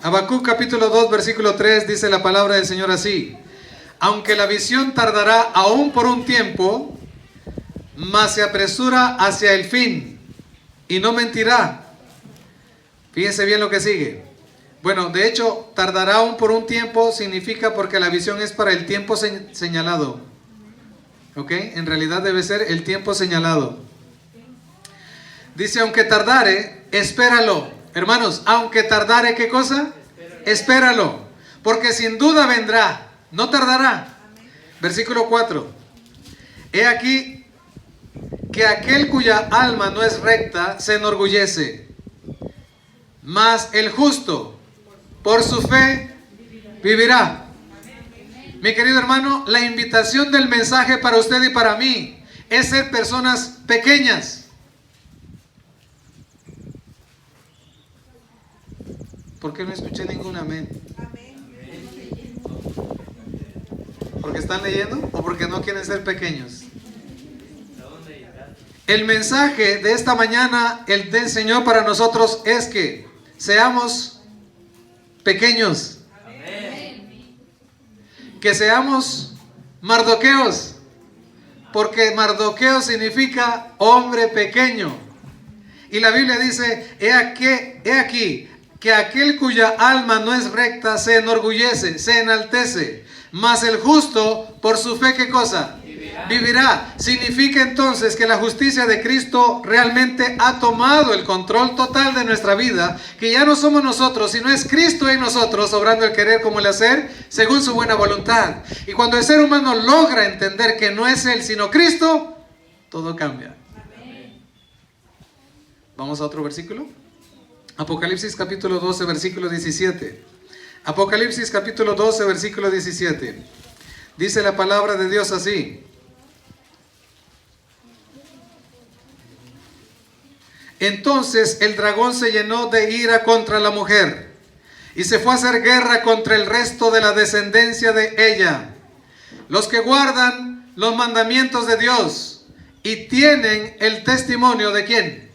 Habacuc capítulo 2 versículo 3 dice la palabra del Señor así: aunque la visión tardará aún por un tiempo, mas se apresura hacia el fin y no mentirá. Fíjense bien lo que sigue. Bueno, de hecho, tardará aún por un tiempo significa porque la visión es para el tiempo señalado. ¿Ok? En realidad debe ser el tiempo señalado. Dice, aunque tardare, espéralo. Hermanos, aunque tardare, ¿qué cosa? Espéralo. Porque sin duda vendrá, no tardará. Versículo 4. He aquí que aquel cuya alma no es recta se enorgullece, mas el justo por su fe vivirá. Mi querido hermano, la invitación del mensaje para usted y para mí es ser personas pequeñas. ¿Por qué no escuché ningún amén? ¿Porque están leyendo o porque no quieren ser pequeños? El mensaje de esta mañana, el del Señor para nosotros es que seamos pequeños. Que seamos Mardoqueos, porque Mardoqueo significa hombre pequeño. Y la Biblia dice, he aquí, que aquel cuya alma no es recta se enorgullece, se enaltece, mas el justo por su fe, ¿qué cosa? Vivirá. Significa entonces que la justicia de Cristo realmente ha tomado el control total de nuestra vida, que ya no somos nosotros, sino es Cristo en nosotros, obrando el querer como el hacer, según su buena voluntad. Y cuando el ser humano logra entender que no es Él, sino Cristo, todo cambia. Vamos a otro versículo. Apocalipsis capítulo 12, versículo 17. Apocalipsis capítulo 12, versículo 17. Dice la palabra de Dios así: entonces el dragón se llenó de ira contra la mujer y se fue a hacer guerra contra el resto de la descendencia de ella, los que guardan los mandamientos de Dios y tienen el testimonio ¿de quién?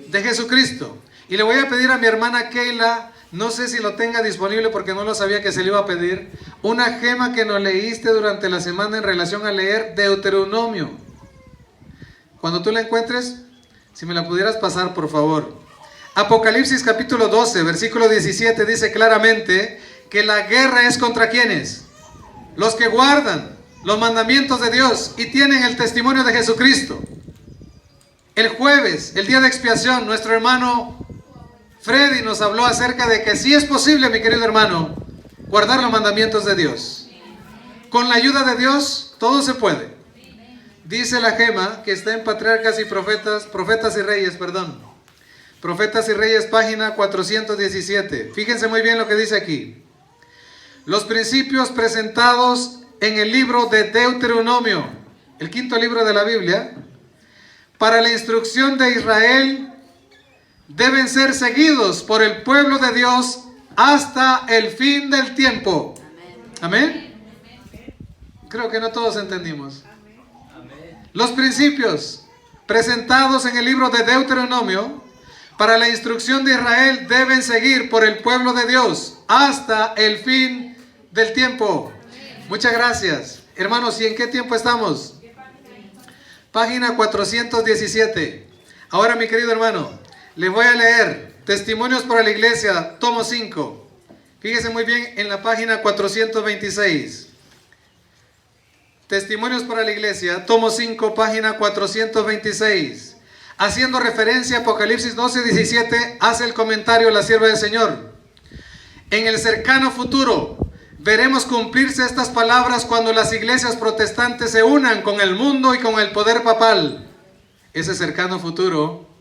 De Jesucristo. Y le voy a pedir a mi hermana Keila, no sé si lo tenga disponible porque no lo sabía que se le iba a pedir, una gema que nos leíste durante la semana en relación a leer Deuteronomio. Cuando tú la encuentres, si me la pudieras pasar, por favor. Apocalipsis capítulo 12, versículo 17 dice claramente que la guerra es contra ¿quiénes? Los que guardan los mandamientos de Dios y tienen el testimonio de Jesucristo. El jueves, el día de expiación, nuestro hermano Freddy nos habló acerca de que sí es posible, mi querido hermano, guardar los mandamientos de Dios. Con la ayuda de Dios, todo se puede. Dice la gema que está en Patriarcas y Profetas y Reyes, Profetas y Reyes, página 417. Fíjense muy bien lo que dice aquí. Los principios presentados en el libro de Deuteronomio, el quinto libro de la Biblia, para la instrucción de Israel, deben ser seguidos por el pueblo de Dios hasta el fin del tiempo. Amén. Creo que no todos entendimos. Los principios presentados en el libro de Deuteronomio para la instrucción de Israel deben seguir por el pueblo de Dios hasta el fin del tiempo. Muchas gracias. Hermanos, ¿y en qué tiempo estamos? Página 417. Ahora, mi querido hermano, les voy a leer Testimonios para la Iglesia, tomo 5. Fíjese muy bien en la página 426. Testimonios para la Iglesia, tomo 5, página 426. Haciendo referencia a Apocalipsis 12, 17, hace el comentario la sierva del Señor. En el cercano futuro, veremos cumplirse estas palabras cuando las iglesias protestantes se unan con el mundo y con el poder papal. Ese cercano futuro,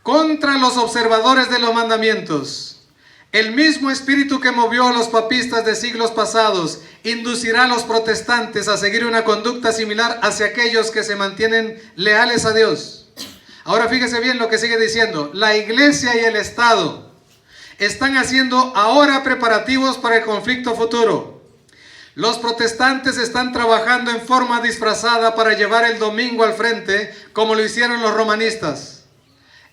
contra los observadores de los mandamientos. El mismo espíritu que movió a los papistas de siglos pasados inducirá a los protestantes a seguir una conducta similar hacia aquellos que se mantienen leales a Dios. Ahora fíjese bien lo que sigue diciendo. La iglesia y el Estado están haciendo ahora preparativos para el conflicto futuro. Los protestantes están trabajando en forma disfrazada para llevar el domingo al frente, como lo hicieron los romanistas.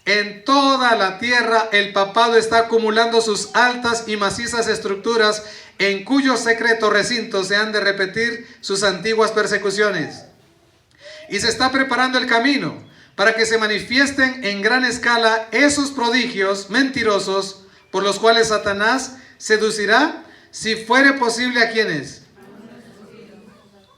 En toda la tierra el papado está acumulando sus altas y macizas estructuras, en cuyos secretos recintos se han de repetir sus antiguas persecuciones. Y se está preparando el camino para que se manifiesten en gran escala esos prodigios mentirosos por los cuales Satanás seducirá, si fuere posible, ¿a quiénes?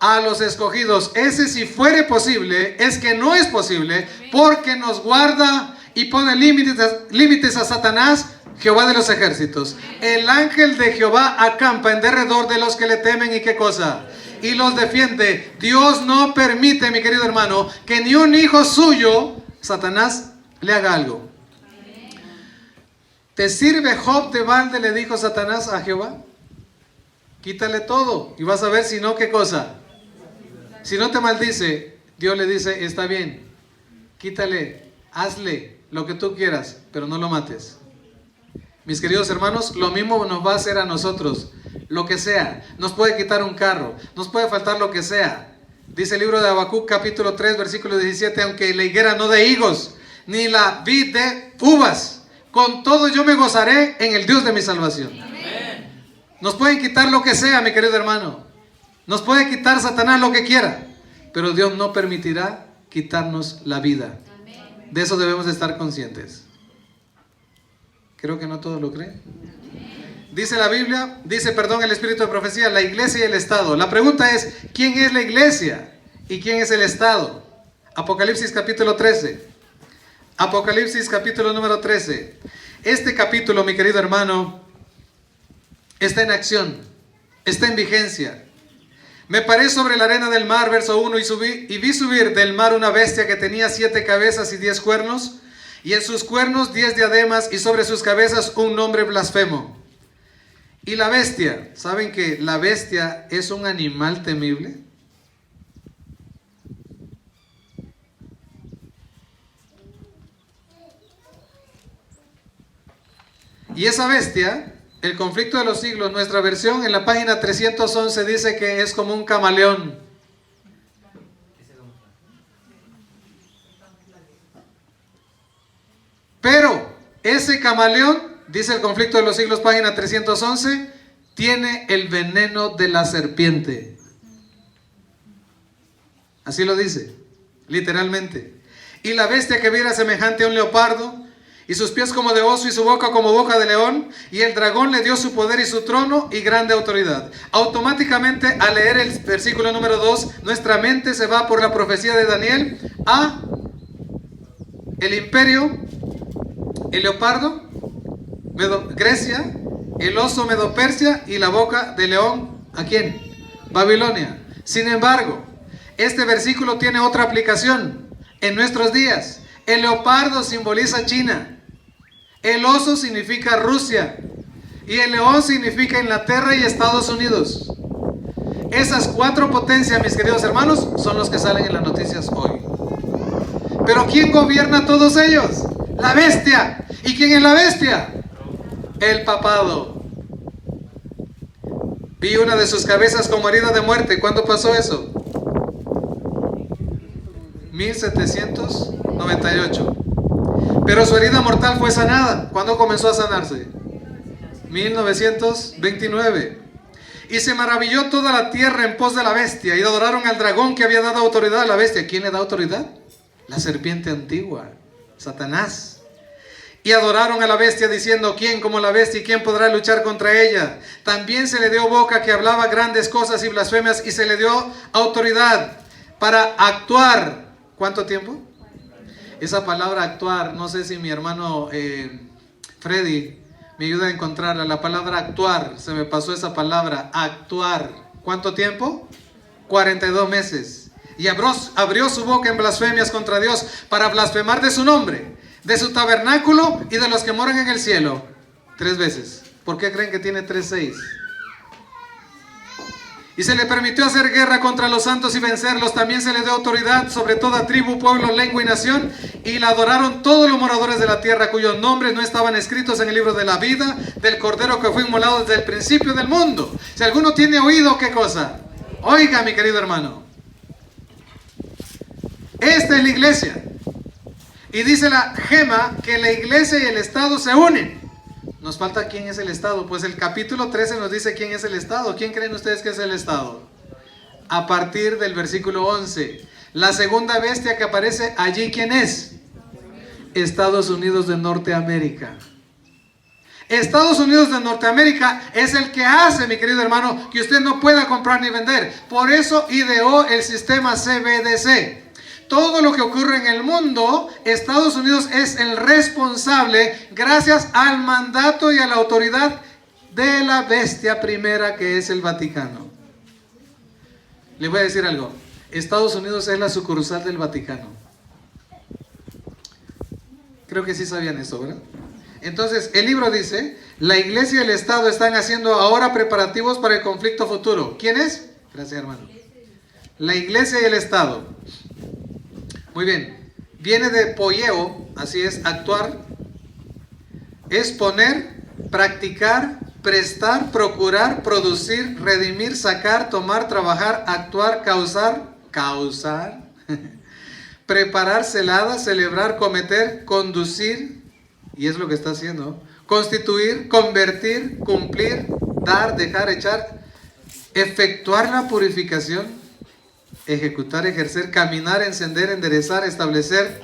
A los escogidos. Ese si fuere posible es que no es posible, porque nos guarda y pone límites a Satanás, Jehová de los ejércitos. El ángel de Jehová acampa en derredor de los que le temen, ¿y qué cosa? Y los defiende. Dios no permite, mi querido hermano, que ni un hijo suyo, Satanás, le haga algo. ¿Te sirve Job de balde?, le dijo Satanás a Jehová. Quítale todo y vas a ver si no, ¿qué cosa? Si no te maldice, Dios le dice, está bien, quítale, hazle lo que tú quieras, pero no lo mates. Mis queridos hermanos, lo mismo nos va a hacer a nosotros. Lo que sea, nos puede quitar un carro, nos puede faltar lo que sea. Dice el libro de Habacuc capítulo 3 versículo 17, aunque la higuera no dé higos, ni la vid dé uvas, con todo yo me gozaré en el Dios de mi salvación. Amén. Nos pueden quitar lo que sea, mi querido hermano. Nos puede quitar Satanás lo que quiera, pero Dios no permitirá quitarnos la vida. Amén. De eso debemos de estar conscientes. Creo que no todos lo creen. Dice la Biblia, el Espíritu de Profecía, la iglesia y el Estado. La pregunta es, ¿quién es la iglesia y quién es el Estado? Apocalipsis capítulo 13. Apocalipsis capítulo número 13. Este capítulo, mi querido hermano, está en acción, está en vigencia. Me paré sobre la arena del mar, verso 1, y vi subir del mar una bestia que tenía 7 cabezas y 10 cuernos, y en sus cuernos 10 diademas, y sobre sus cabezas un nombre blasfemo. Y la bestia, ¿saben que la bestia es un animal temible? Y esa bestia, el conflicto de los siglos, nuestra versión en la página 311 dice que es como un camaleón. Pero ese camaleón, dice el conflicto de los siglos, página 311, tiene el veneno de la serpiente. Así lo dice, literalmente. Y la bestia que viera semejante a un leopardo, y sus pies como de oso y su boca como boca de león, y el dragón le dio su poder y su trono y grande autoridad. Automáticamente, al leer el versículo número 2, nuestra mente se va por la profecía de Daniel a el imperio, el leopardo, Grecia, el oso Medo-Persia y la boca de león, ¿a quién? Babilonia. Sin embargo, este versículo tiene otra aplicación en nuestros días. El leopardo simboliza China, el oso significa Rusia y el león significa Inglaterra y Estados Unidos. Esas 4 potencias, mis queridos hermanos, son los que salen en las noticias hoy. Pero ¿quién gobierna a todos ellos? La bestia. ¿Y quién es la bestia? El papado. Vi una de sus cabezas como herida de muerte. ¿Cuándo pasó eso? 1798. Pero su herida mortal fue sanada. ¿Cuándo comenzó a sanarse? 1929. Y se maravilló toda la tierra en pos de la bestia, y adoraron al dragón que había dado autoridad a la bestia. ¿Quién le da autoridad? La serpiente antigua, Satanás. Y adoraron a la bestia diciendo, ¿quién como la bestia y quién podrá luchar contra ella? También se le dio boca que hablaba grandes cosas y blasfemias, y se le dio autoridad para actuar. ¿Cuánto tiempo? Esa palabra actuar, no sé si mi hermano Freddy me ayuda a encontrarla. La palabra actuar, se me pasó esa palabra, actuar. ¿Cuánto tiempo? 42 meses. Y abrió su boca en blasfemias contra Dios, para blasfemar de su nombre, de su tabernáculo y de los que moran en el cielo. 3 veces. ¿Por qué creen que tiene 3:6? Y se le permitió hacer guerra contra los santos y vencerlos. También se le dio autoridad sobre toda tribu, pueblo, lengua y nación. Y la adoraron todos los moradores de la tierra, cuyos nombres no estaban escritos en el libro de la vida del Cordero que fue inmolado desde el principio del mundo. Si alguno tiene oído, ¿qué cosa? Oiga, mi querido hermano. Esta es la iglesia. Y dice la Gema que la iglesia y el Estado se unen. Nos falta quién es el Estado. Pues el capítulo 13 nos dice quién es el Estado. ¿Quién creen ustedes que es el Estado? A partir del versículo 11. La segunda bestia que aparece allí, ¿quién es? Estados Unidos de Norteamérica. Estados Unidos de Norteamérica es el que hace, mi querido hermano, que usted no pueda comprar ni vender. Por eso ideó el sistema CBDC. Todo lo que ocurre en el mundo, Estados Unidos es el responsable gracias al mandato y a la autoridad de la bestia primera, que es el Vaticano. Les voy a decir algo. Estados Unidos es la sucursal del Vaticano. Creo que sí sabían eso, ¿verdad? Entonces, el libro dice, la iglesia y el Estado están haciendo ahora preparativos para el conflicto futuro. ¿Quién es? Gracias, hermano. La iglesia y el Estado. Muy bien. Viene de poieo, así es, actuar. Es poner, practicar, prestar, procurar, producir, redimir, sacar, tomar, trabajar, actuar, causar, preparar, celada, celebrar, cometer, conducir, y es lo que está haciendo, constituir, convertir, cumplir, dar, dejar, echar, efectuar la purificación, ejecutar, ejercer, caminar, encender, enderezar, establecer,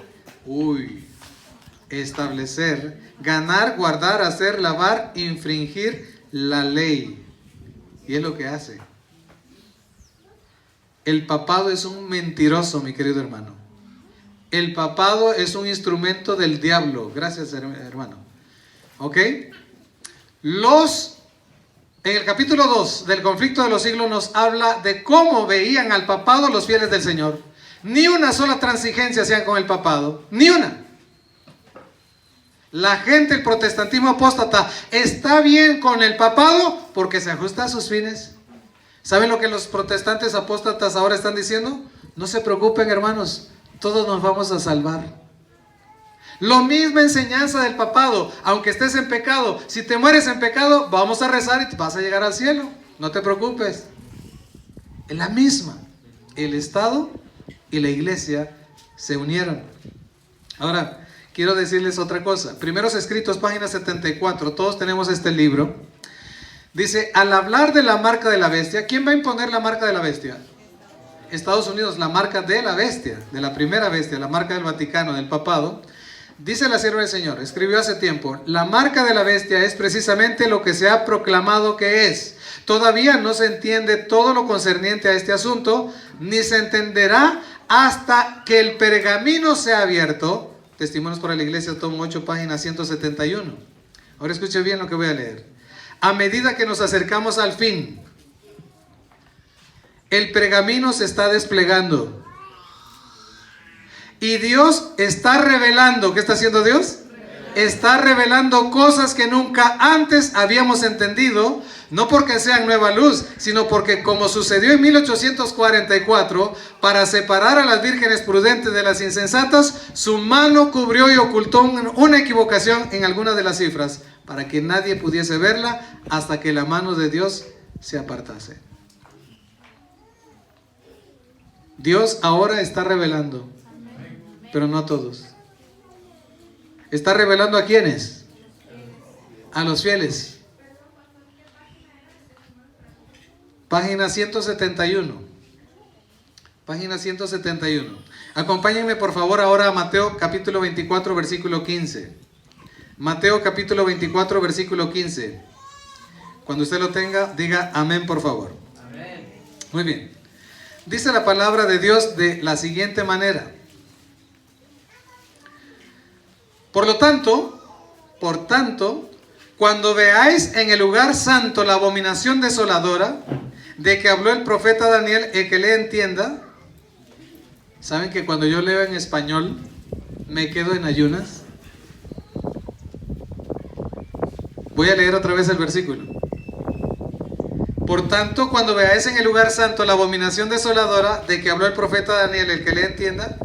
establecer, ganar, guardar, hacer, lavar, infringir la ley. Y es lo que hace. El papado es un mentiroso, mi querido hermano. El papado es un instrumento del diablo. Gracias, hermano. ¿Ok? En el capítulo 2 del conflicto de los siglos nos habla de cómo veían al papado los fieles del Señor. Ni una sola transigencia hacían con el papado. Ni una. La gente, el protestantismo apóstata, está bien con el papado porque se ajusta a sus fines. ¿Saben lo que los protestantes apóstatas ahora están diciendo? No se preocupen, hermanos, todos nos vamos a salvar. Lo misma enseñanza del papado. Aunque estés en pecado, si te mueres en pecado, vamos a rezar y te vas a llegar al cielo. No te preocupes. Es la misma. El Estado y la iglesia se unieron. Ahora, quiero decirles otra cosa. Primeros Escritos, página 74. Todos tenemos este libro. Dice, al hablar de la marca de la bestia, ¿quién va a imponer la marca de la bestia? Estados Unidos, la marca de la bestia, de la primera bestia, la marca del Vaticano, del papado. Dice la sierva del Señor, escribió hace tiempo, la marca de la bestia es precisamente lo que se ha proclamado que es. Todavía no se entiende todo lo concerniente a este asunto, ni se entenderá hasta que el pergamino sea abierto. Testimonios para la Iglesia, tomo 8, página 171. Ahora escuche bien lo que voy a leer. A medida que nos acercamos al fin, el pergamino se está desplegando. Y Dios está revelando. ¿Qué está haciendo Dios? Está revelando cosas que nunca antes habíamos entendido. No porque sean nueva luz, sino porque, como sucedió en 1844, para separar a las vírgenes prudentes de las insensatas, su mano cubrió y ocultó una equivocación en alguna de las cifras, para que nadie pudiese verla hasta que la mano de Dios se apartase. Dios ahora está revelando, pero no a todos. ¿Está revelando a quiénes? A los fieles. Página 171. Página 171. Acompáñenme por favor ahora a Mateo capítulo 24, versículo 15. Mateo capítulo 24, versículo 15. Cuando usted lo tenga, diga amén, por favor. Amén. Muy bien. Dice la palabra de Dios de la siguiente manera. Por tanto, cuando veáis en el lugar santo la abominación desoladora, de que habló el profeta Daniel, el que le entienda. ¿Saben que cuando yo leo en español, me quedo en ayunas? Voy a leer otra vez el versículo. Por tanto, cuando veáis en el lugar santo la abominación desoladora de que habló el profeta Daniel, el que le entienda,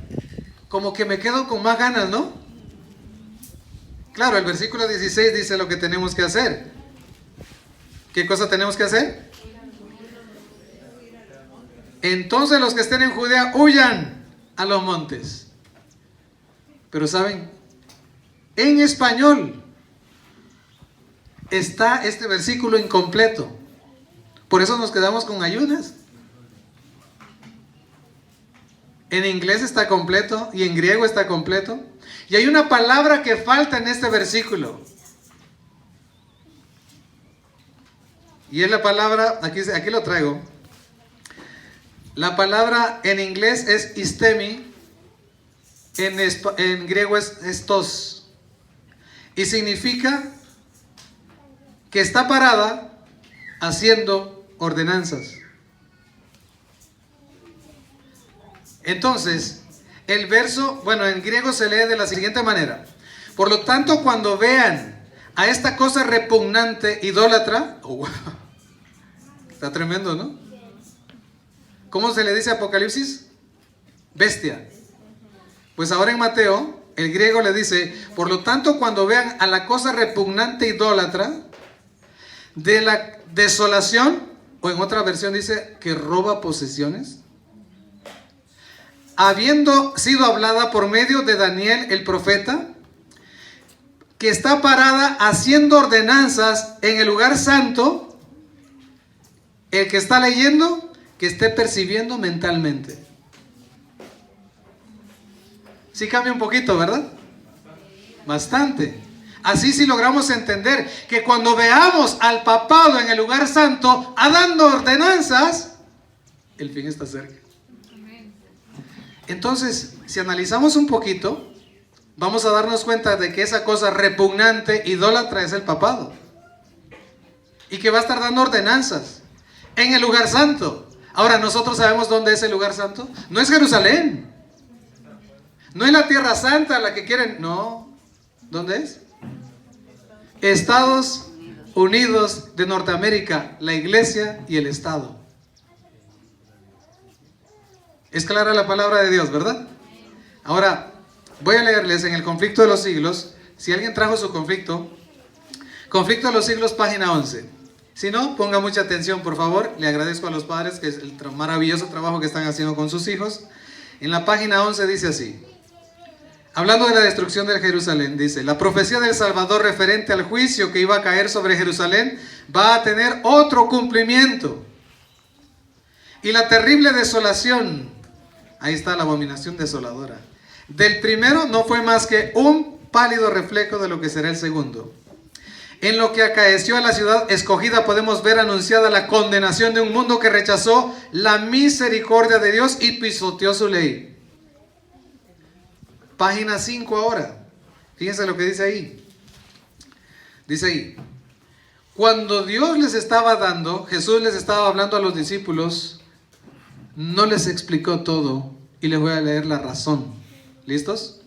como que me quedo con más ganas, ¿no? Claro, el versículo 16 dice lo que tenemos que hacer. ¿Qué cosa tenemos que hacer? Entonces los que estén en Judea huyan a los montes. Pero ¿saben? En español está este versículo incompleto. Por eso nos quedamos con ayunas. En inglés está completo y en griego está completo. Y hay una palabra que falta en este versículo. Y es la palabra, aquí lo traigo. La palabra en inglés es istemi, en griego es tos. Y significa que está parada haciendo ordenanzas. Entonces, el verso, bueno, en griego se lee de la siguiente manera. Por lo tanto, cuando vean a esta cosa repugnante, idólatra, oh, wow, está tremendo, ¿no? ¿Cómo se le dice Apocalipsis? Bestia. Pues ahora en Mateo, el griego le dice, por lo tanto, cuando vean a la cosa repugnante, idólatra, de la desolación, o en otra versión dice que roba posesiones, habiendo sido hablada por medio de Daniel el profeta, que está parada haciendo ordenanzas en el lugar santo, el que está leyendo, que esté percibiendo mentalmente. Sí cambia un poquito, ¿verdad? Bastante. Así sí logramos entender que cuando veamos al papado en el lugar santo dando ordenanzas, el fin está cerca. Entonces, si analizamos un poquito, vamos a darnos cuenta de que esa cosa repugnante, idólatra, es el papado. Y que va a estar dando ordenanzas en el lugar santo. Ahora, ¿nosotros sabemos dónde es el lugar santo? No es Jerusalén. No es la tierra santa la que quieren. No. ¿Dónde es? Estados Unidos de Norteamérica, la iglesia y el Estado. Es clara la palabra de Dios, ¿verdad? Ahora, voy a leerles en el Conflicto de los Siglos. Si alguien trajo su conflicto, Conflicto de los Siglos, página 11. Si no, ponga mucha atención, por favor. Le agradezco a los padres que es el maravilloso trabajo que están haciendo con sus hijos. En la página 11 dice así. Hablando de la destrucción de Jerusalén, dice, la profecía del Salvador referente al juicio que iba a caer sobre Jerusalén va a tener otro cumplimiento. Y la terrible desolación, ahí está la abominación desoladora, del primero no fue más que un pálido reflejo de lo que será el segundo. En lo que acaeció a la ciudad escogida podemos ver anunciada la condenación de un mundo que rechazó la misericordia de Dios y pisoteó su ley. Página 5 ahora. Fíjense lo que dice ahí. Dice ahí. Cuando Dios les estaba dando, Jesús les estaba hablando a los discípulos, no les explicó todo y les voy a leer la razón. ¿Listos?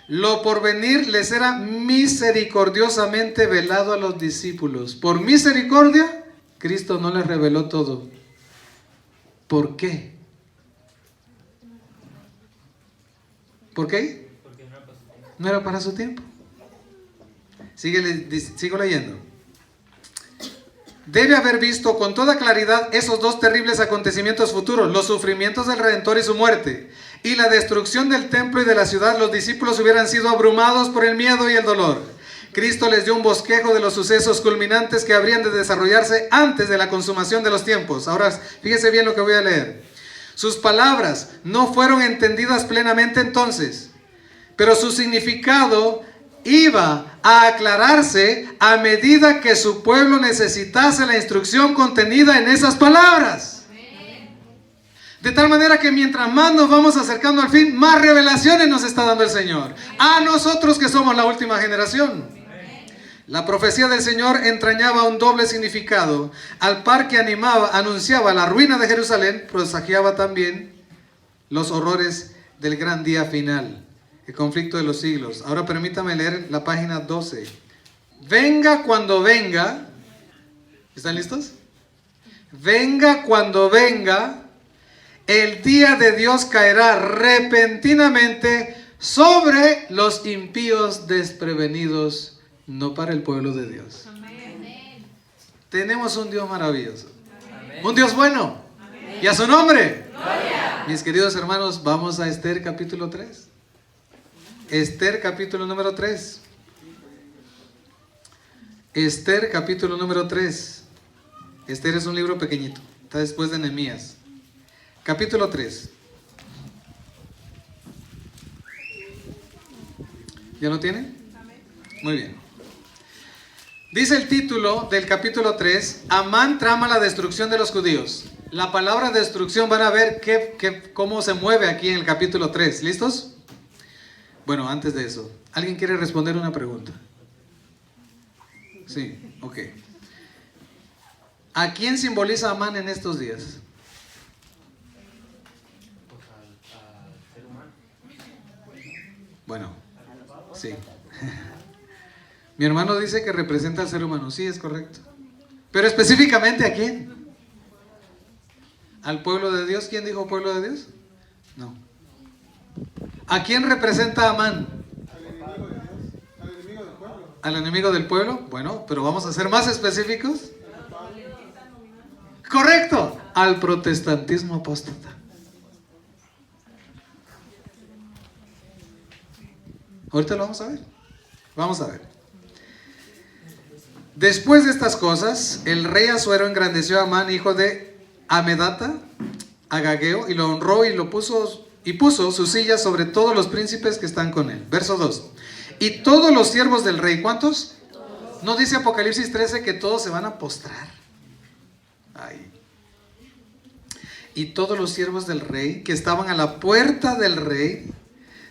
Lo por venir les era misericordiosamente velado a los discípulos. Por misericordia, Cristo no les reveló todo. ¿Por qué? ¿Por qué? Porque no era para su tiempo. Sigo leyendo. Debe haber visto con toda claridad esos dos terribles acontecimientos futuros, los sufrimientos del Redentor y su muerte, y la destrucción del templo y de la ciudad. Los discípulos hubieran sido abrumados por el miedo y el dolor. Cristo les dio un bosquejo de los sucesos culminantes que habrían de desarrollarse antes de la consumación de los tiempos. Ahora, fíjese bien lo que voy a leer. Sus palabras no fueron entendidas plenamente entonces, pero su significado iba a aclararse a medida que su pueblo necesitase la instrucción contenida en esas palabras. De tal manera que mientras más nos vamos acercando al fin, más revelaciones nos está dando el Señor. A nosotros que somos la última generación. La profecía del Señor entrañaba un doble significado. Al par que anunciaba la ruina de Jerusalén, presagiaba también los horrores del gran día final, el conflicto de los siglos. Ahora permítame leer la página 12. Venga cuando venga. ¿Están listos? Venga cuando venga, el día de Dios caerá repentinamente sobre los impíos desprevenidos, no para el pueblo de Dios. Amén. Tenemos un Dios maravilloso. Amén. Un Dios bueno. Amén. Y a su nombre. Gloria. Mis queridos hermanos, vamos a Esther capítulo 3. Esther capítulo número 3. Esther capítulo número 3. Esther es un libro pequeñito, está después de Nehemías. Capítulo 3. ¿Ya lo tienen? Muy bien. Dice el título del capítulo 3, Amán trama la destrucción de los judíos. La palabra destrucción van a ver cómo se mueve aquí en el capítulo 3. ¿Listos? Bueno, antes de eso, ¿alguien quiere responder una pregunta? Sí, ok. ¿A quién simboliza Amán en estos días? Bueno, sí. Mi hermano dice que representa al ser humano. Sí, es correcto. Pero específicamente ¿a quién? ¿Al pueblo de Dios? ¿Quién dijo pueblo de Dios? No. ¿A quién representa Amán? Al enemigo del pueblo. ¿Al enemigo del pueblo? Bueno, pero vamos a ser más específicos. Correcto. Al protestantismo apóstata. Ahorita lo vamos a ver. Vamos a ver. Después de estas cosas, el rey Asuero engrandeció a Amán, hijo de Amedata, Agageo, y lo honró y puso su silla sobre todos los príncipes que están con él. Verso 2. Y todos los siervos del rey, ¿cuántos? ¿No dice Apocalipsis 13 que todos se van a postrar? Ay. Y todos los siervos del rey que estaban a la puerta del rey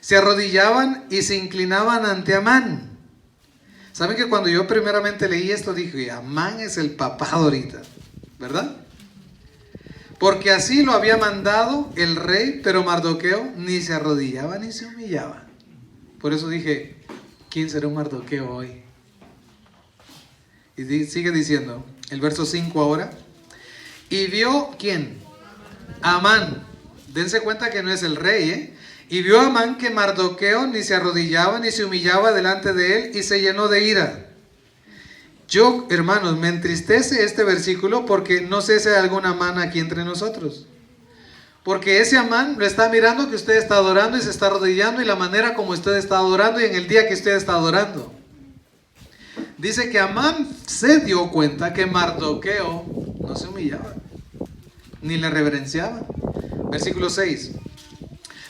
se arrodillaban y se inclinaban ante Amán. ¿Saben que cuando yo primeramente leí esto dije, Amán es el papado ahorita, ¿verdad? Porque así lo había mandado el rey, pero Mardoqueo ni se arrodillaba ni se humillaba. Por eso dije, ¿quién será un Mardoqueo hoy? Y sigue diciendo, el verso 5 ahora. Y vio, ¿quién? Amán. Dense cuenta que no es el rey, ¿eh? Y vio a Amán que Mardoqueo ni se arrodillaba ni se humillaba delante de él y se llenó de ira. Yo, hermanos, me entristece este versículo porque no sé si hay algún Amán aquí entre nosotros. Porque ese Amán lo está mirando que usted está adorando y se está arrodillando y la manera como usted está adorando y en el día que usted está adorando. Dice que Amán se dio cuenta que Mardoqueo no se humillaba ni le reverenciaba. Versículo 6.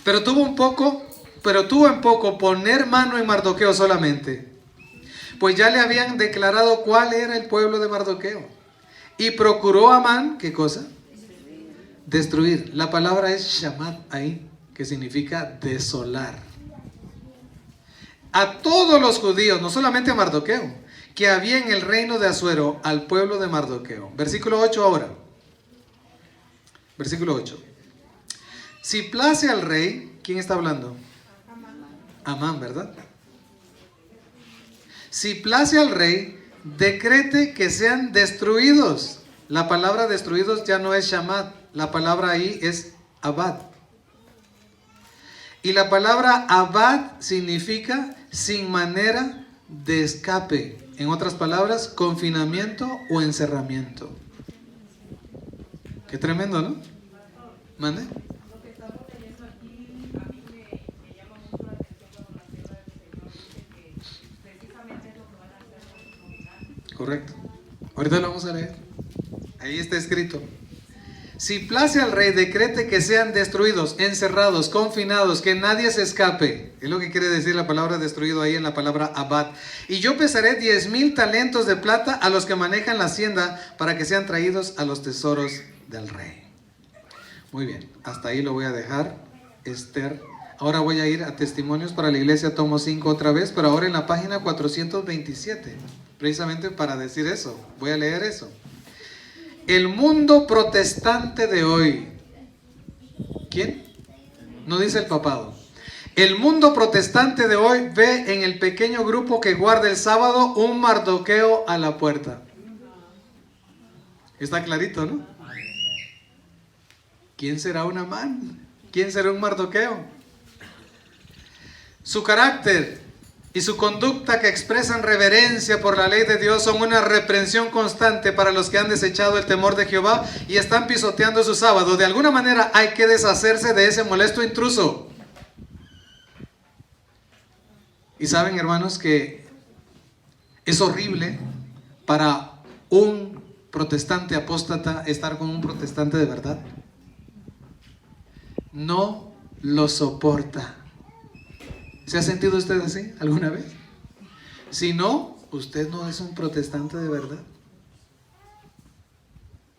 Pero tuvo en poco poner mano en Mardoqueo solamente, pues ya le habían declarado cuál era el pueblo de Mardoqueo. Y procuró Amán, ¿qué cosa? Destruir. La palabra es shamat ahí, que significa desolar. A todos los judíos, no solamente a Mardoqueo, que había en el reino de Asuero, al pueblo de Mardoqueo. Versículo 8 ahora. Versículo 8. Si place al rey, ¿quién está hablando? Amán, ¿verdad? Si place al rey, decrete que sean destruidos. La palabra destruidos ya no es shamat, la palabra ahí es abad. Y la palabra abad significa sin manera de escape. En otras palabras, confinamiento o encerramiento. Qué tremendo, ¿no? ¿Mande? Correcto. Ahorita lo vamos a leer. Ahí está escrito. Si place al rey, decrete que sean destruidos, encerrados, confinados, que nadie se escape. Es lo que quiere decir la palabra destruido ahí en la palabra abad. Y yo pesaré 10,000 talentos de plata a los que manejan la hacienda para que sean traídos a los tesoros del rey. Muy bien, hasta ahí lo voy a dejar, Esther. Ahora voy a ir a Testimonios para la Iglesia, tomo 5 otra vez, pero ahora en la página 427. Precisamente para decir eso, voy a leer eso. El mundo protestante de hoy. ¿Quién? No dice el papado. El mundo protestante de hoy ve en el pequeño grupo que guarda el sábado un Mardoqueo a la puerta. Está clarito, ¿no? ¿Quién será un Amán? ¿Quién será un Mardoqueo? Su carácter y su conducta que expresan reverencia por la ley de Dios son una reprensión constante para los que han desechado el temor de Jehová y están pisoteando su sábado. De alguna manera hay que deshacerse de ese molesto intruso. Y saben, hermanos, que es horrible para un protestante apóstata estar con un protestante de verdad. No lo soporta. ¿Se ha sentido usted así alguna vez? Si no, usted no es un protestante de verdad.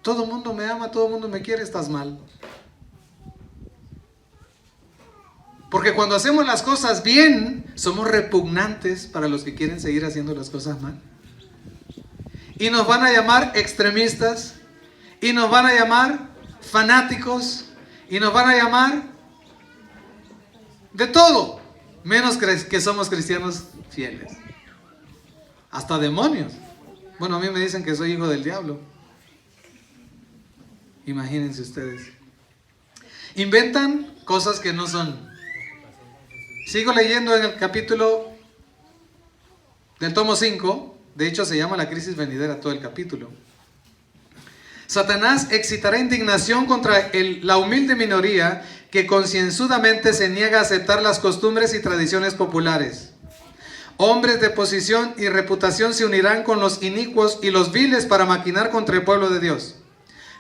Todo el mundo me ama, todo el mundo me quiere, estás mal. Porque cuando hacemos las cosas bien, somos repugnantes para los que quieren seguir haciendo las cosas mal. Y nos van a llamar extremistas, y nos van a llamar fanáticos, y nos van a llamar de todo, menos que somos cristianos fieles. Hasta demonios. Bueno, a mí me dicen que soy hijo del diablo. Imagínense ustedes. Inventan cosas que no son. Sigo leyendo en el capítulo del tomo 5. De hecho se llama La crisis venidera todo el capítulo. Satanás excitará indignación contra la humilde minoría que concienzudamente se niega a aceptar las costumbres y tradiciones populares. Hombres de posición y reputación se unirán con los inicuos y los viles para maquinar contra el pueblo de Dios.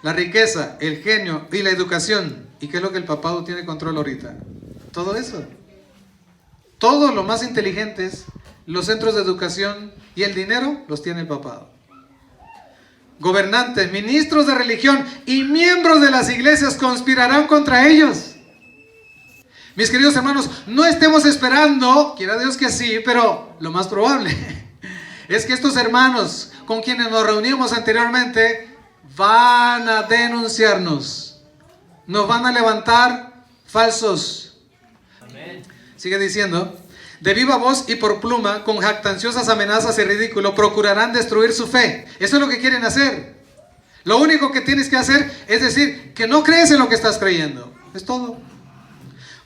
La riqueza, el genio y la educación. ¿Y qué es lo que el papado tiene control ahorita? Todo eso. Todos los más inteligentes, los centros de educación y el dinero los tiene el papado. Gobernantes, ministros de religión y miembros de las iglesias conspirarán contra ellos. Mis queridos hermanos, no estemos esperando, quiera Dios que sí, pero lo más probable es que estos hermanos con quienes nos reunimos anteriormente van a denunciarnos, nos van a levantar falsos. Amén. Sigue diciendo, de viva voz y por pluma, con jactanciosas amenazas y ridículo, procurarán destruir su fe. Eso es lo que quieren hacer. Lo único que tienes que hacer es decir que no crees en lo que estás creyendo. Es todo.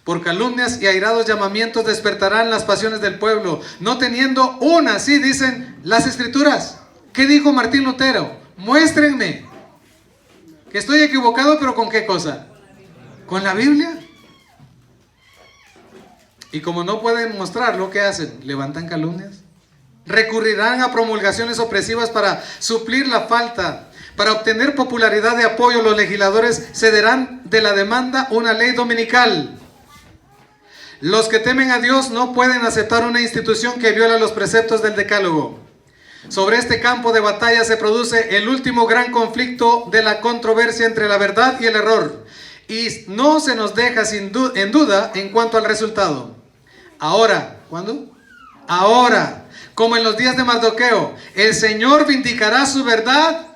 Por calumnias y airados llamamientos despertarán las pasiones del pueblo, no teniendo una, así dicen las escrituras. ¿Qué dijo Martín Lutero? Muéstrenme que estoy equivocado, pero ¿con qué cosa? ¿Con la Biblia? Y como no pueden mostrarlo, ¿qué hacen? Levantan calumnias. Recurrirán a promulgaciones opresivas para suplir la falta. Para obtener popularidad de apoyo, los legisladores cederán de la demanda una ley dominical. Los que temen a Dios no pueden aceptar una institución que viola los preceptos del Decálogo. Sobre este campo de batalla se produce el último gran conflicto de la controversia entre la verdad y el error. Y no se nos deja en duda en cuanto al resultado. Ahora, ¿cuándo? Ahora, como en los días de Mardoqueo, el Señor vindicará su verdad.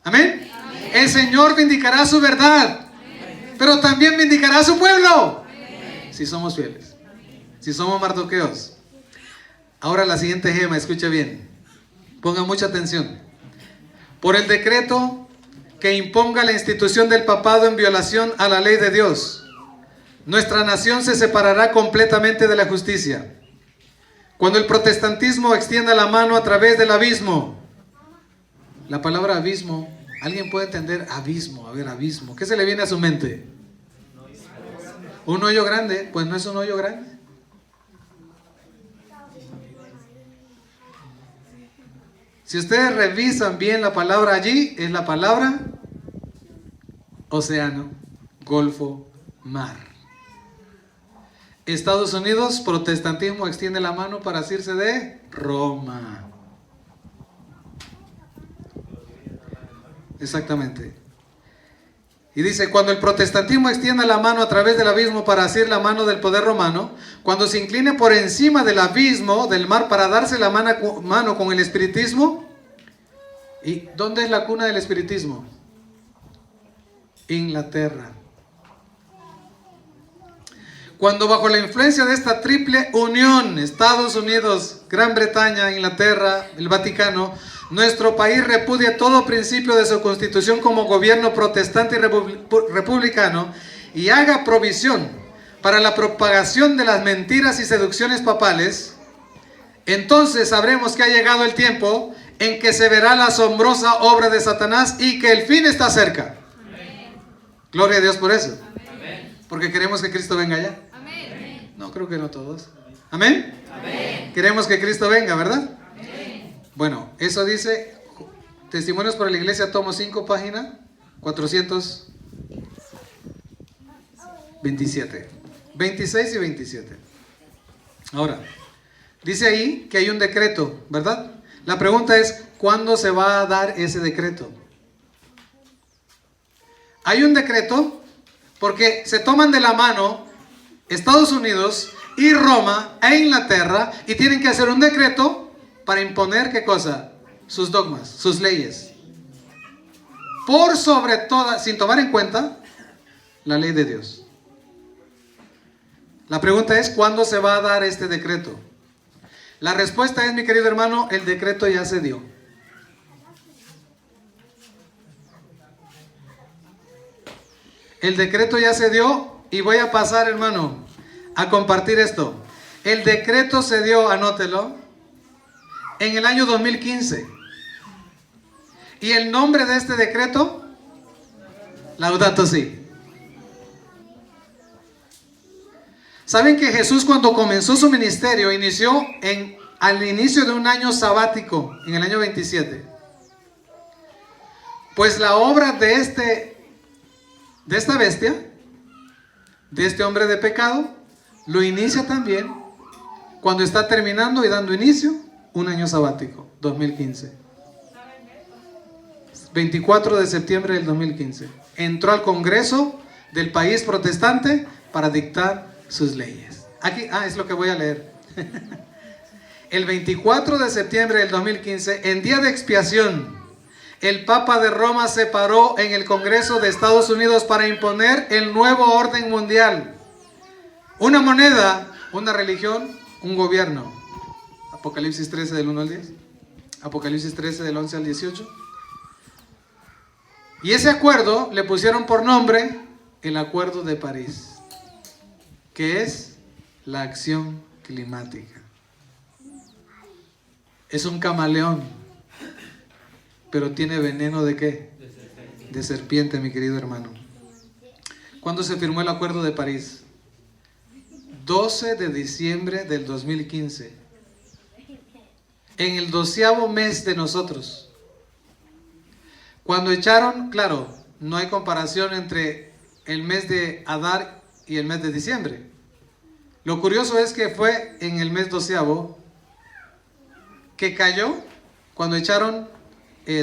¿Amén? Amén. El Señor vindicará su verdad. Amén. Pero también vindicará a su pueblo. Amén. Si somos fieles. Amén. Si somos Mardoqueos. Ahora la siguiente gema, escuche bien. Pongan mucha atención. Por el decreto que imponga la institución del papado en violación a la ley de Dios, nuestra nación se separará completamente de la justicia. Cuando el protestantismo extienda la mano a través del abismo. La palabra abismo, ¿alguien puede entender abismo? A ver, abismo. ¿Qué se le viene a su mente? Un hoyo grande. Pues no es un hoyo grande. Si ustedes revisan bien la palabra allí, es la palabra océano, golfo, mar. Estados Unidos, protestantismo extiende la mano para asirse de Roma. Exactamente. Y dice, cuando el protestantismo extienda la mano a través del abismo para asir la mano del poder romano, cuando se incline por encima del abismo, del mar, para darse la mano con el espiritismo. ¿Y dónde es la cuna del espiritismo? Inglaterra. Cuando bajo la influencia de esta triple unión, Estados Unidos, Gran Bretaña, Inglaterra, el Vaticano, nuestro país repudia todo principio de su constitución como gobierno protestante y republicano y haga provisión para la propagación de las mentiras y seducciones papales, entonces sabremos que ha llegado el tiempo en que se verá la asombrosa obra de Satanás y que el fin está cerca. Amén. Gloria a Dios por eso. Amén. Porque queremos que Cristo venga ya. Amén. No, creo que no todos. Amén. Amén. Queremos que Cristo venga, ¿verdad? Amén. Bueno, eso dice Testimonios para la Iglesia, tomo 5, página 427. 26 y 27. Ahora, dice ahí que hay un decreto, ¿verdad? La pregunta es, ¿cuándo se va a dar ese decreto? Hay un decreto porque se toman de la mano Estados Unidos y Roma e Inglaterra y tienen que hacer un decreto para imponer, ¿qué cosa? Sus dogmas, sus leyes. Por sobre todas, sin tomar en cuenta la ley de Dios. La pregunta es, ¿cuándo se va a dar este decreto? La respuesta es, mi querido hermano, el decreto ya se dio. El decreto ya se dio y voy a pasar, hermano, a compartir esto. El decreto se dio, anótelo, en el año 2015. ¿Y el nombre de este decreto? Laudato Si. ¿Saben que Jesús, cuando comenzó su ministerio, inició al inicio de un año sabático, en el año 27? Pues la obra de esta bestia, de este hombre de pecado, lo inicia también cuando está terminando y dando inicio un año sabático, 2015. 24 de septiembre del 2015. Entró al Congreso del país protestante para dictar sus leyes. Aquí, es lo que voy a leer. El 24 de septiembre del 2015, en día de expiación, el Papa de Roma se paró en el Congreso de Estados Unidos para imponer el nuevo orden mundial. Una moneda, una religión, un gobierno. Apocalipsis 13 del 1 al 10. Apocalipsis 13 del 11 al 18. Y ese acuerdo le pusieron por nombre el Acuerdo de París, que es la acción climática. Es un camaleón, pero tiene veneno ¿de qué? De serpiente, mi querido hermano. ¿Cuándo se firmó el Acuerdo de París? 12 de diciembre del 2015. En el 12º mes de nosotros. Cuando echaron, claro, no hay comparación entre el mes de Adar y el mes de diciembre. Lo curioso es que fue en el mes 12º que cayó cuando echaron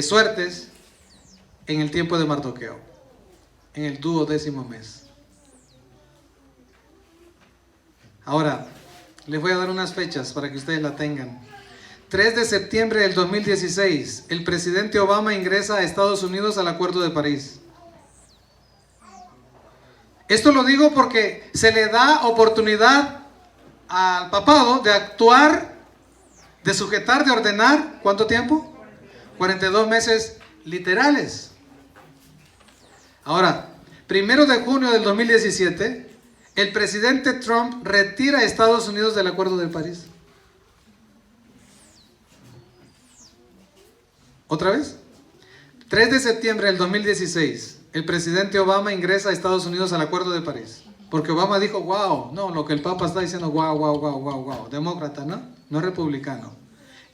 suertes en el tiempo de Mardoqueo, en el 12º mes. Ahora, les voy a dar unas fechas para que ustedes la tengan. 3 de septiembre del 2016, el presidente Obama ingresa a Estados Unidos al Acuerdo de París. Esto lo digo porque se le da oportunidad al papado de actuar, de sujetar, de ordenar. ¿Cuánto tiempo? 42 meses literales. Ahora, 1 de junio del 2017, el presidente Trump retira a Estados Unidos del Acuerdo de París. ¿Otra vez? 3 de septiembre del 2016, el presidente Obama ingresa a Estados Unidos al Acuerdo de París. Porque Obama dijo, wow, no, lo que el Papa está diciendo, wow, demócrata, ¿no? No republicano.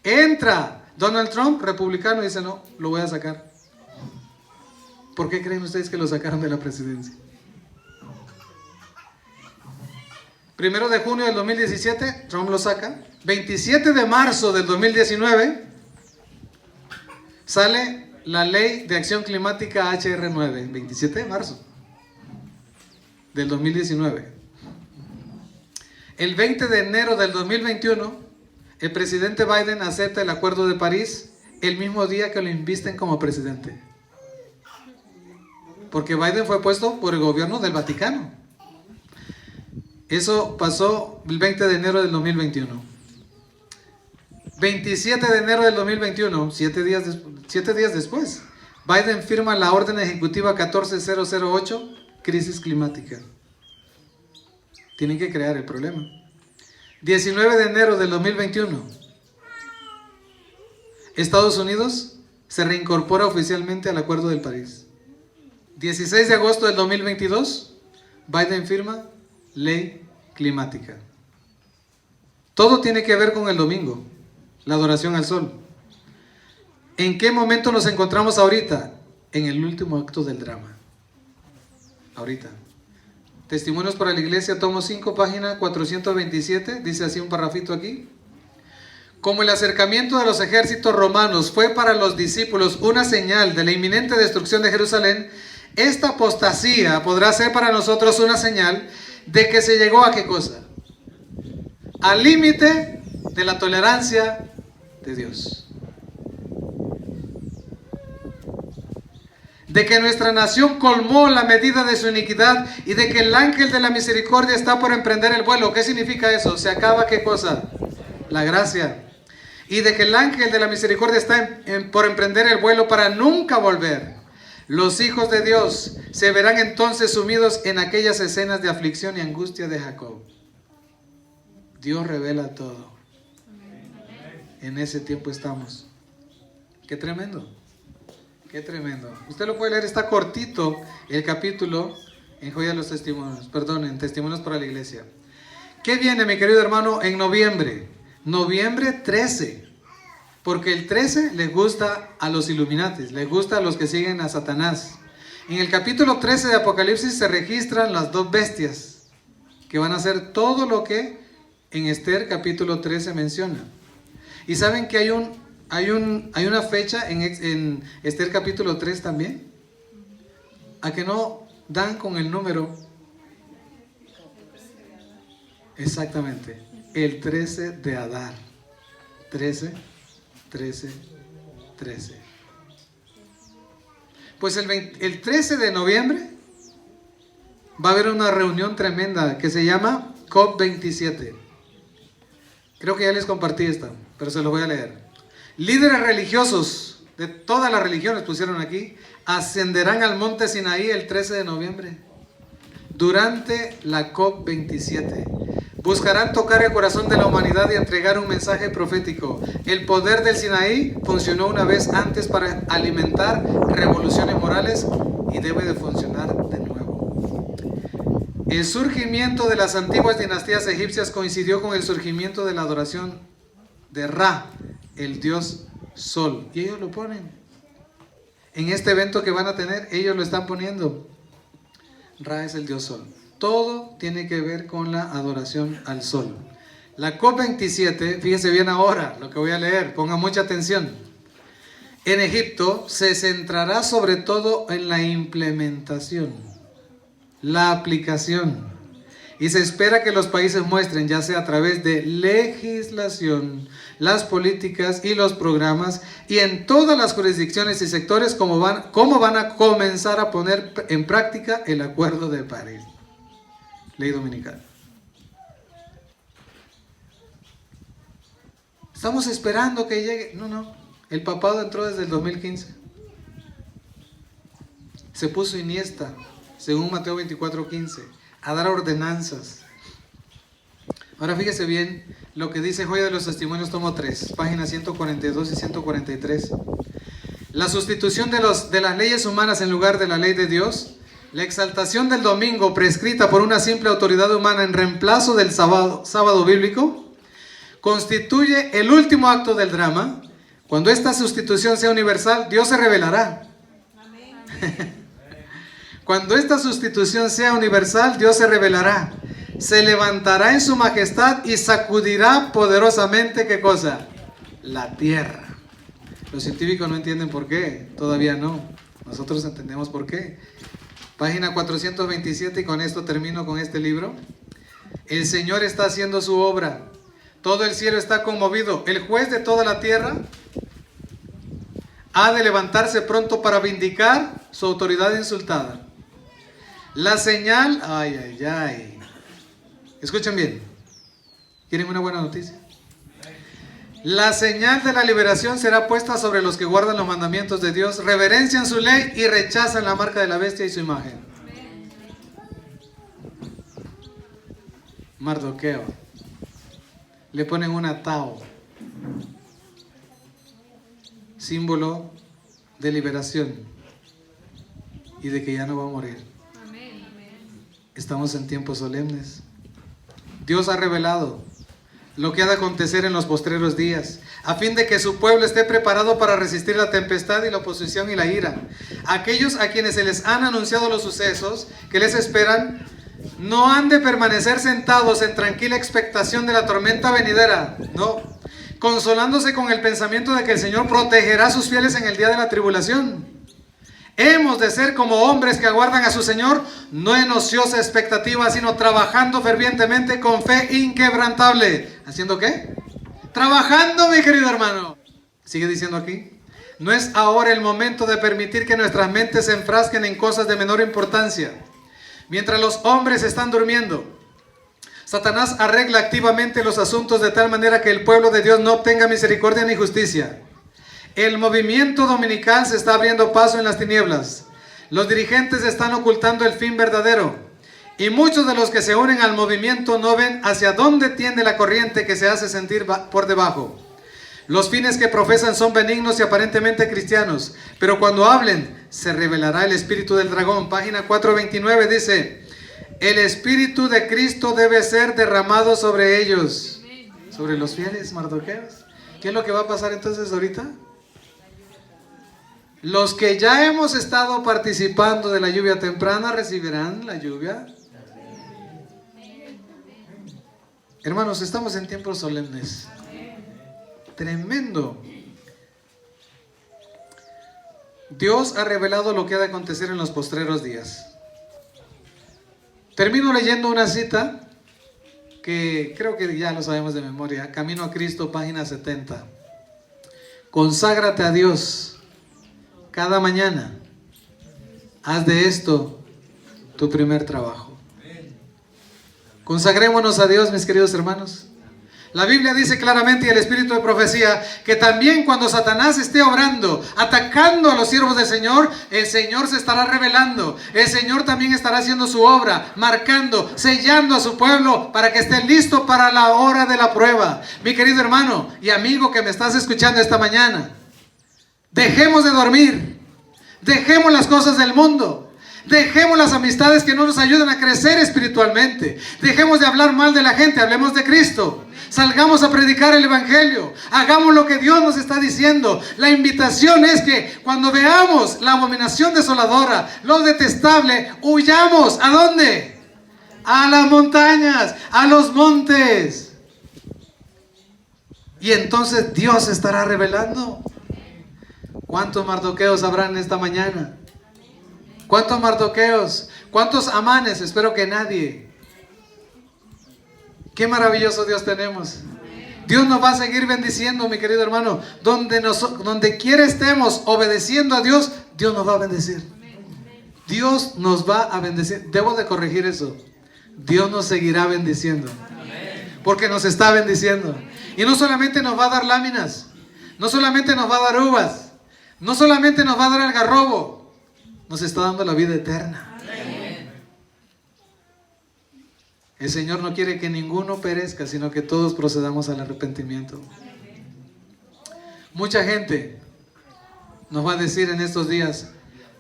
Entra Donald Trump, republicano, y dice, no, lo voy a sacar. ¿Por qué creen ustedes que lo sacaron de la presidencia? 1 de junio del 2017, Trump lo saca. 27 de marzo del 2019, sale la Ley de Acción Climática HR9, 27 de marzo del 2019. El 20 de enero del 2021, el presidente Biden acepta el Acuerdo de París el mismo día que lo invisten como presidente. Porque Biden fue puesto por el gobierno del Vaticano. Eso pasó el 20 de enero del 2021. 27 de enero del 2021, 7 días después, Biden firma la orden ejecutiva 14008, crisis climática. Tienen que crear el problema. 19 de enero del 2021, Estados Unidos se reincorpora oficialmente al Acuerdo de París. 16 de agosto del 2022, Biden firma ley climática. Todo tiene que ver con el domingo, la adoración al sol. ¿En qué momento nos encontramos ahorita? En el último acto del drama. Ahorita. Testimonios para la Iglesia, tomo 5, página 427, dice así un parrafito aquí. Como el acercamiento de los ejércitos romanos fue para los discípulos una señal de la inminente destrucción de Jerusalén, esta apostasía podrá ser para nosotros una señal de que se llegó a ¿qué cosa? Al límite de la tolerancia de Dios. De que nuestra nación colmó la medida de su iniquidad y de que el ángel de la misericordia está por emprender el vuelo. ¿Qué significa eso? ¿Se acaba qué cosa? La gracia. Y de que el ángel de la misericordia está por emprender el vuelo para nunca volver. Los hijos de Dios se verán entonces sumidos en aquellas escenas de aflicción y angustia de Jacob. Dios revela todo. En ese tiempo estamos. Qué tremendo. Qué tremendo. Usted lo puede leer, está cortito el capítulo en Joya de los Testimonios, perdón, en Testimonios para la Iglesia. ¿Qué viene, mi querido hermano, en noviembre? Noviembre 13. Porque el 13 les gusta a los Illuminatis, les gusta a los que siguen a Satanás. En el capítulo 13 de Apocalipsis se registran las dos bestias que van a hacer todo lo que en Esther capítulo 13 menciona. Y saben que hay una fecha en Esther capítulo 3 también. ¿A que no dan con el número? Exactamente. El 13 de Adar. 13. Pues el 13 de noviembre va a haber una reunión tremenda que se llama COP27. Creo que ya les compartí esta, pero se lo voy a leer. Líderes religiosos de todas las religiones pusieron aquí, ascenderán al monte Sinaí el 13 de noviembre durante la COP27. Buscarán tocar el corazón de la humanidad y entregar un mensaje profético. El poder del Sinaí funcionó una vez antes para alimentar revoluciones morales y debe de funcionar de nuevo. El surgimiento de las antiguas dinastías egipcias coincidió con el surgimiento de la adoración de Ra, el dios Sol. Y ellos lo ponen. En este evento que van a tener, ellos lo están poniendo. Ra es el dios Sol. Todo tiene que ver con la adoración al sol. La COP27, fíjense bien ahora lo que voy a leer, pongan mucha atención. En Egipto se centrará sobre todo en la implementación, la aplicación. Y se espera que los países muestren, ya sea a través de legislación, las políticas y los programas, y en todas las jurisdicciones y sectores, cómo van a comenzar a poner en práctica el Acuerdo de París. Ley dominical. Estamos esperando que llegue. No. El papado entró desde el 2015. Se puso Iniesta, según Mateo 24:15, a dar ordenanzas. Ahora fíjese bien lo que dice Joya de los Testimonios, tomo 3, páginas 142 y 143. La sustitución de las leyes humanas en lugar de la ley de Dios. La exaltación del domingo prescrita por una simple autoridad humana en reemplazo del sábado bíblico constituye el último acto del drama. Cuando esta sustitución sea universal, Dios se revelará. Amén. Cuando esta sustitución sea universal, Dios se revelará. Se levantará en su majestad y sacudirá poderosamente, ¿qué cosa? La tierra. Los científicos no entienden por qué, todavía no. Nosotros entendemos por qué. Página 427, y con esto termino con este libro. El Señor está haciendo su obra. Todo el cielo está conmovido. El juez de toda la tierra ha de levantarse pronto para vindicar su autoridad insultada. La señal, ay. Escuchen bien. ¿Quieren una buena noticia? La señal de la liberación será puesta sobre los que guardan los mandamientos de Dios, reverencian su ley y rechazan la marca de la bestia y su imagen. Mardoqueo. Le ponen una tau, símbolo de liberación y de que ya no va a morir. Estamos en tiempos solemnes. Dios ha revelado lo que ha de acontecer en los postreros días, a fin de que su pueblo esté preparado para resistir la tempestad y la oposición y la ira. Aquellos a quienes se les han anunciado los sucesos que les esperan, no han de permanecer sentados en tranquila expectación de la tormenta venidera, no, consolándose con el pensamiento de que el Señor protegerá a sus fieles en el día de la tribulación. Hemos de ser como hombres que aguardan a su Señor, no en ociosa expectativa, sino trabajando fervientemente con fe inquebrantable. ¿Haciendo qué? Trabajando, mi querido hermano. Sigue diciendo aquí: no es ahora el momento de permitir que nuestras mentes se enfrasquen en cosas de menor importancia. Mientras los hombres están durmiendo, Satanás arregla activamente los asuntos de tal manera que el pueblo de Dios no obtenga misericordia ni justicia. El movimiento dominical se está abriendo paso en las tinieblas. Los dirigentes están ocultando el fin verdadero. Y muchos de los que se unen al movimiento no ven hacia dónde tiende la corriente que se hace sentir por debajo. Los fines que profesan son benignos y aparentemente cristianos, pero cuando hablen se revelará el espíritu del dragón. Página 429 dice: el espíritu de Cristo debe ser derramado sobre ellos, sobre los fieles mardoqueos. ¿Qué es lo que va a pasar entonces ahorita? Los que ya hemos estado participando de la lluvia temprana recibirán la lluvia. Hermanos, estamos en tiempos solemnes. Tremendo. Dios ha revelado lo que ha de acontecer en los postreros días. Termino leyendo una cita que creo que ya lo sabemos de memoria. Camino a Cristo, página 70. Conságrate a Dios cada mañana. Haz de esto tu primer trabajo. Consagrémonos a Dios, mis queridos hermanos. La Biblia dice claramente, y el espíritu de profecía, que también cuando Satanás esté obrando, atacando a los siervos del Señor, el Señor se estará revelando. El Señor también estará haciendo su obra, marcando, sellando a su pueblo para que esté listo para la hora de la prueba. Mi querido hermano y amigo que me estás escuchando esta mañana, dejemos de dormir, dejemos las cosas del mundo. Dejemos las amistades que no nos ayudan a crecer espiritualmente. Dejemos de hablar mal de la gente, hablemos de Cristo. Salgamos a predicar el Evangelio. Hagamos lo que Dios nos está diciendo. La invitación es que cuando veamos la abominación desoladora, lo detestable, huyamos. ¿A dónde? A las montañas, a los montes. Y entonces Dios estará revelando. ¿Cuántos mardoqueos habrán esta mañana? ¿Cuántos mardoqueos? ¿Cuántos amanes? Espero que nadie. Qué maravilloso Dios tenemos. Dios nos va a seguir bendiciendo, mi querido hermano. Donde quiera estemos obedeciendo a Dios, Dios nos va a bendecir. Dios nos va a bendecir. Debo de corregir eso. Dios nos seguirá bendiciendo. Porque nos está bendiciendo. Y no solamente nos va a dar láminas. No solamente nos va a dar uvas. No solamente nos va a dar algarrobo. Nos está dando la vida eterna. El Señor no quiere que ninguno perezca, sino que todos procedamos al arrepentimiento. Mucha gente nos va a decir en estos días: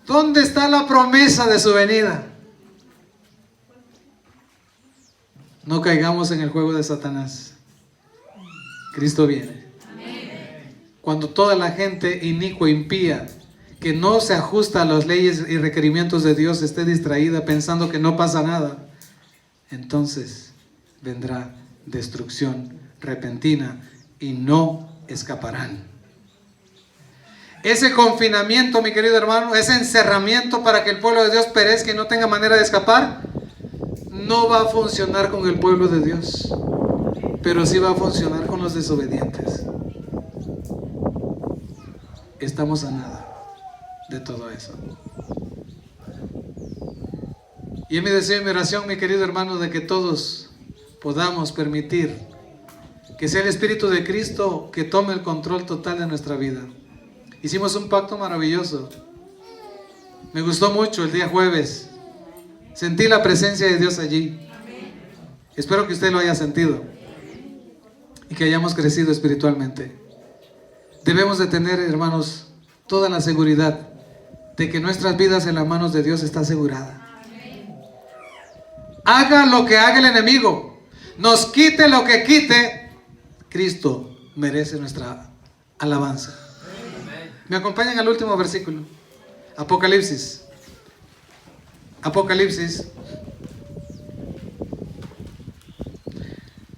¿dónde está la promesa de su venida? No caigamos en el juego de Satanás. Cristo viene. Cuando toda la gente inicua, impía, que no se ajusta a las leyes y requerimientos de Dios, esté distraída pensando que no pasa nada, entonces vendrá destrucción repentina y no escaparán. Ese confinamiento, mi querido hermano, ese encerramiento para que el pueblo de Dios perezca y no tenga manera de escapar, no va a funcionar con el pueblo de Dios, pero sí va a funcionar con los desobedientes. Estamos a nada de todo eso. Y es mi deseo y mi oración, mi querido hermano, de que todos podamos permitir que sea el Espíritu de Cristo que tome el control total de nuestra vida. Hicimos un pacto maravilloso. Me gustó mucho el día jueves. Sentí la presencia de Dios allí. Espero que usted lo haya sentido y que hayamos crecido espiritualmente. Debemos de tener, hermanos, toda la seguridad de que nuestras vidas en las manos de Dios está asegurada. Haga lo que haga el enemigo, nos quite lo que quite, Cristo merece nuestra alabanza. ¿Me acompañan al último versículo? Apocalipsis. Apocalipsis.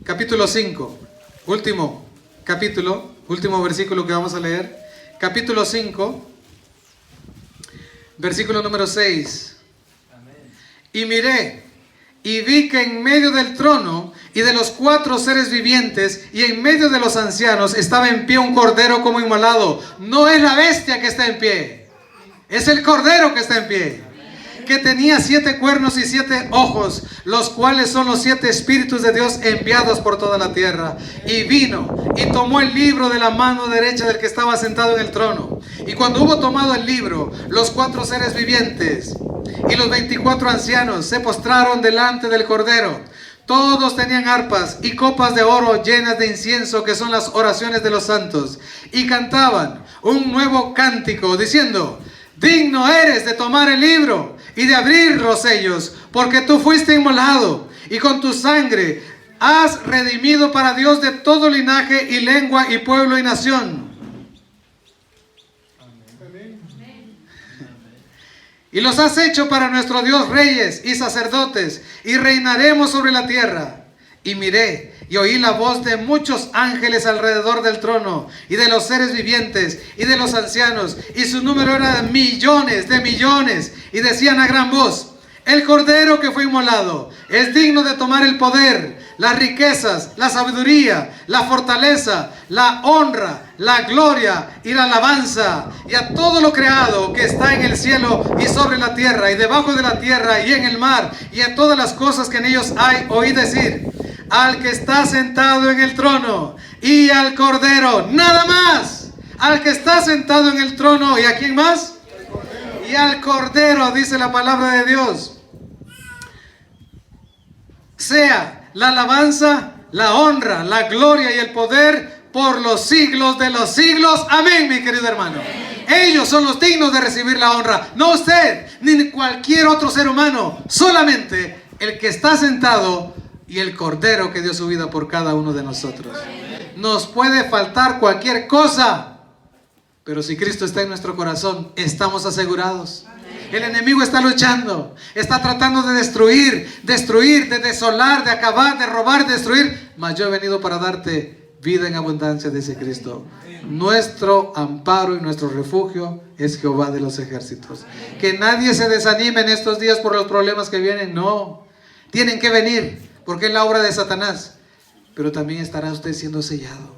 Capítulo 5. Último capítulo, último versículo que vamos a leer. Capítulo 5. Versículo número 6. Y miré, y vi que en medio del trono y de los 4 seres vivientes y en medio de los ancianos estaba en pie un cordero como inmolado. No es la bestia que está en pie, es el cordero que está en pie, que tenía 7 cuernos y 7 ojos, los cuales son los 7 espíritus de Dios enviados por toda la tierra. Y vino y tomó el libro de la mano derecha del que estaba sentado en el trono. Y cuando hubo tomado el libro, los 4 seres vivientes y los 24 ancianos se postraron delante del cordero. Todos tenían arpas y copas de oro llenas de incienso, que son las oraciones de los santos, y cantaban un nuevo cántico diciendo: digno eres de tomar el libro y de abrir los sellos, porque tú fuiste inmolado, y con tu sangre has redimido para Dios de todo linaje y lengua y pueblo y nación. Y los has hecho para nuestro Dios reyes y sacerdotes, y reinaremos sobre la tierra. Y miré y oí la voz de muchos ángeles alrededor del trono, y de los seres vivientes, y de los ancianos, y su número era millones de millones, y decían a gran voz: el cordero que fue inmolado es digno de tomar el poder, las riquezas, la sabiduría, la fortaleza, la honra, la gloria y la alabanza. Y a todo lo creado que está en el cielo y sobre la tierra y debajo de la tierra y en el mar, y a todas las cosas que en ellos hay, oí decir: al que está sentado en el trono y al cordero. Nada más. Al que está sentado en el trono, ¿y a quién más? Y al cordero, dice la palabra de Dios, sea la alabanza, la honra, la gloria y el poder por los siglos de los siglos. Amén, mi querido hermano. Ellos son los dignos de recibir la honra, no usted, ni cualquier otro ser humano. Solamente el que está sentado y el cordero que dio su vida por cada uno de nosotros. Nos puede faltar cualquier cosa, pero si Cristo está en nuestro corazón, estamos asegurados. El enemigo está luchando, está tratando de destruir, de desolar, de acabar, de robar, de destruir. Mas yo he venido para darte vida en abundancia, dice Cristo. Nuestro amparo y nuestro refugio es Jehová de los ejércitos. Que nadie se desanime en estos días por los problemas que vienen. No, tienen que venir, porque es la obra de Satanás. Pero también estará usted siendo sellado.